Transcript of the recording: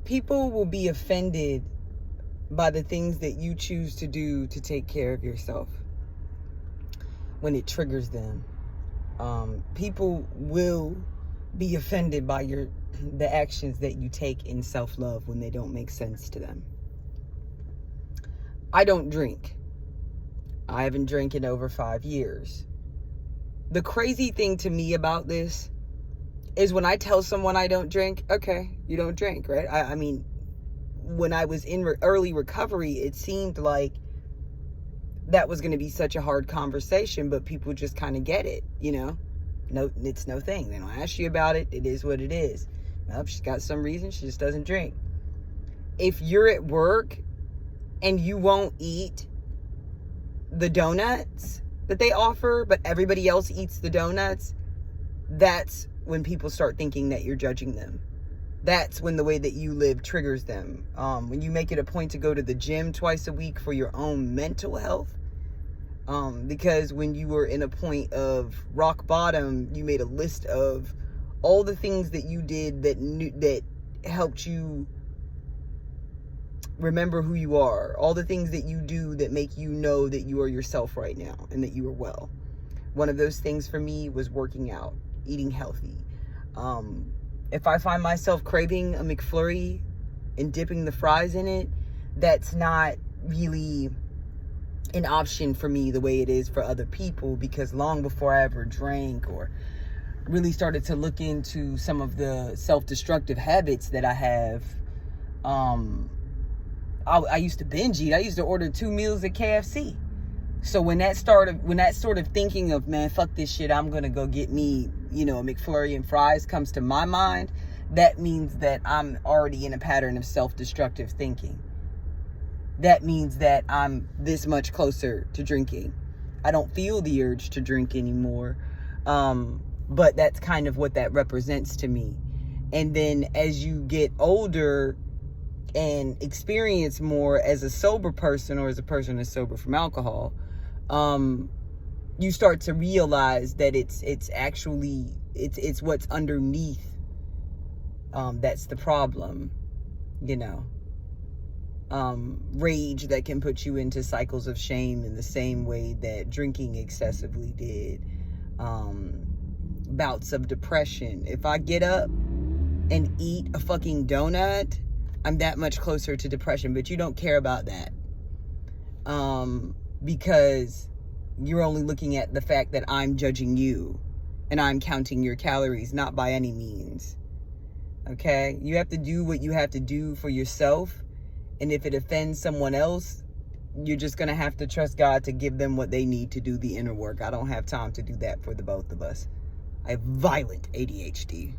People will be offended by the things that you choose to do to take care of yourself when it triggers them. People will be offended by the actions that you take in self-love when they don't make sense to them. I don't drink. I haven't drank in over 5 years. The crazy thing to me about this is when I tell someone I don't drink, okay, you don't drink, right? I mean, when I was in early recovery, it seemed like that was going to be such a hard conversation, but people just kind of get it, you know? No, it's no thing. They don't ask you about it. It is what it is. Well, she's got some reason. She just doesn't drink. If you're at work and you won't eat the donuts that they offer, but everybody else eats the donuts, that's when people start thinking that you're judging them. That's when the way that you live triggers them. When you make it a point to go to the gym twice a week for your own mental health, because when you were in a point of rock bottom, you made a list of all the things that you did that helped you remember who you are, all the things that you do that make you know that you are yourself right now and that you are well. One of those things for me was working out, eating healthy. If I find myself craving a McFlurry and dipping the fries in it, that's not really an option for me the way it is for other people, because long before I ever drank or really started to look into some of the self-destructive habits that I have, I used to binge eat. I used to order 2 meals at KFC. So when that sort of thinking of, man, fuck this shit, I'm going to go get me, a McFlurry and fries comes to my mind, that means that I'm already in a pattern of self-destructive thinking. That means that I'm this much closer to drinking. I don't feel the urge to drink anymore. But that's kind of what that represents to me. And then as you get older and experience more as a sober person, or as a person that's sober from alcohol, you start to realize that it's actually what's underneath that's the problem, rage that can put you into cycles of shame in the same way that drinking excessively did, bouts of depression. If I get up and eat a fucking donut, I'm that much closer to depression, but you don't care about that. Because you're only looking at the fact that I'm judging you and I'm counting your calories, not by any means. Okay? You have to do what you have to do for yourself. And if it offends someone else, you're just going to have to trust God to give them what they need to do the inner work. I don't have time to do that for the both of us. I have violent ADHD.